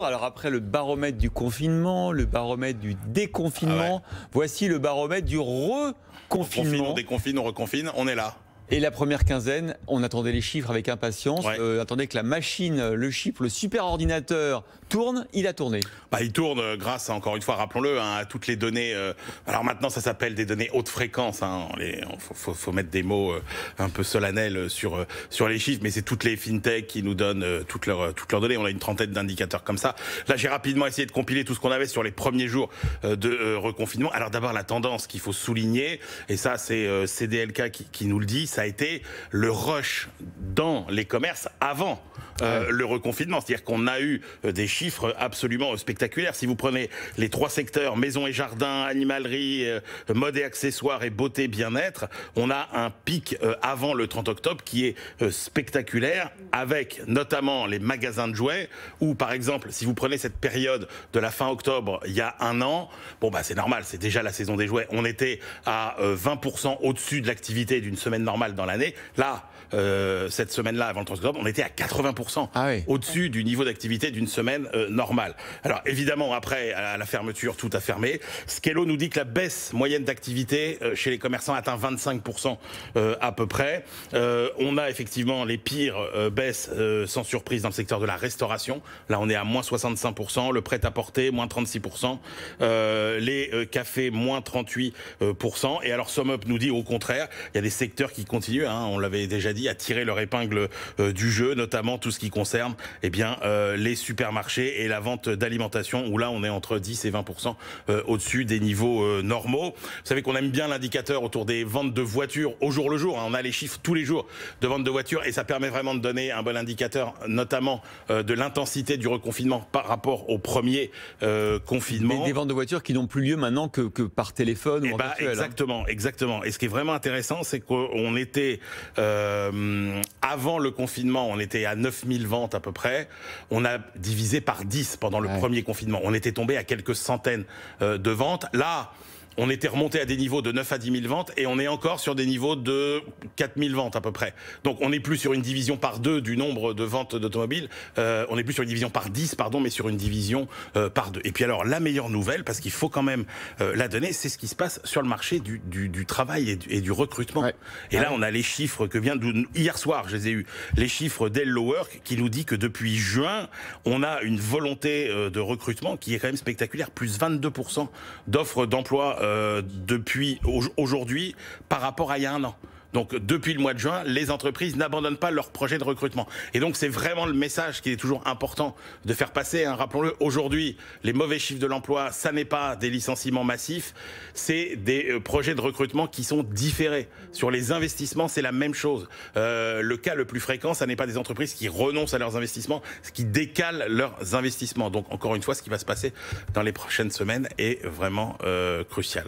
Alors après le baromètre du confinement, le baromètre du déconfinement, voici le baromètre du On reconfinement. déconfine, on reconfine, on est là. Et la première quinzaine, on attendait les chiffres avec impatience, Ouais. attendait que la machine, le chip, le super ordinateur tourne, il a tourné. Il tourne grâce, encore une fois, rappelons-le, à toutes les données. Alors maintenant, ça s'appelle des données haute fréquence. Faut mettre des mots un peu solennels sur les chiffres, mais c'est toutes les fintechs qui nous donnent toutes leurs données. On a une trentaine d'indicateurs comme ça. Là, j'ai rapidement essayé de compiler tout ce qu'on avait sur les premiers jours de reconfinement. Alors d'abord, la tendance qu'il faut souligner, et ça, c'est CDLK qui nous le dit, ça a été le rush dans les commerces avant le reconfinement. C'est-à-dire qu'on a eu des chiffres absolument spectaculaires. Si vous prenez les trois secteurs, maison et jardin, animalerie, mode et accessoires et beauté bien-être, on a un pic avant le 30 octobre qui est spectaculaire, avec notamment les magasins de jouets, où par exemple, si vous prenez cette période de la fin octobre, il y a un an, c'est normal, c'est déjà la saison des jouets, on était à 20% au-dessus de l'activité d'une semaine normale dans l'année. Là, cette semaine-là, avant le 30 octobre, on était à 80% au-dessus du niveau d'activité d'une semaine normale. Alors évidemment, après, à la fermeture, tout a fermé. Skello nous dit que la baisse moyenne d'activité chez les commerçants atteint 25% à peu près. On a effectivement les pires baisses, sans surprise, dans le secteur de la restauration. Là, on est à moins 65%, le prêt-à-porter, moins 36%, les cafés, moins 38%. Et alors, SumUp nous dit au contraire, il y a des secteurs qui continuent, on l'avait déjà dit, à tirer leur épingle du jeu, notamment tout ce qui concerne les supermarchés et la vente d'alimentation, où là on est entre 10 et 20% au-dessus des niveaux normaux. Vous savez qu'on aime bien l'indicateur autour des ventes de voitures au jour le jour, on a les chiffres tous les jours de vente de voitures et ça permet vraiment de donner un bon indicateur, notamment de l'intensité du reconfinement par rapport au premier confinement. Des ventes de voitures qui n'ont plus lieu maintenant que par téléphone ou en virtuel. Exactement. Et ce qui est vraiment intéressant, c'est qu'on était avant le confinement, on était à 9000 ventes à peu près. On a divisé par 10 pendant le premier confinement. On était tombé à quelques centaines de ventes. Là, on était remonté à des niveaux de 9 à 10 000 ventes et on est encore sur des niveaux de 4000 ventes à peu près. Donc on n'est plus sur une division par 2 du nombre de ventes d'automobiles, on n'est plus sur une division par 10, mais sur une division par 2. Et puis alors la meilleure nouvelle, parce qu'il faut quand même la donner, c'est ce qui se passe sur le marché du travail et du recrutement. Et là on a les chiffres que hier soir, je les ai eus, les chiffres d'Hello Work qui nous dit que depuis juin, on a une volonté de recrutement qui est quand même spectaculaire, plus 22% d'offres d'emploi depuis aujourd'hui par rapport à il y a un an. Donc depuis le mois de juin, les entreprises n'abandonnent pas leur projet de recrutement. Et donc c'est vraiment le message qui est toujours important de faire passer. Rappelons-le, aujourd'hui, les mauvais chiffres de l'emploi, ça n'est pas des licenciements massifs, c'est des projets de recrutement qui sont différés. Sur les investissements, c'est la même chose. Le cas le plus fréquent, ça n'est pas des entreprises qui renoncent à leurs investissements, ce qui décalent leurs investissements. Donc encore une fois, ce qui va se passer dans les prochaines semaines est vraiment crucial.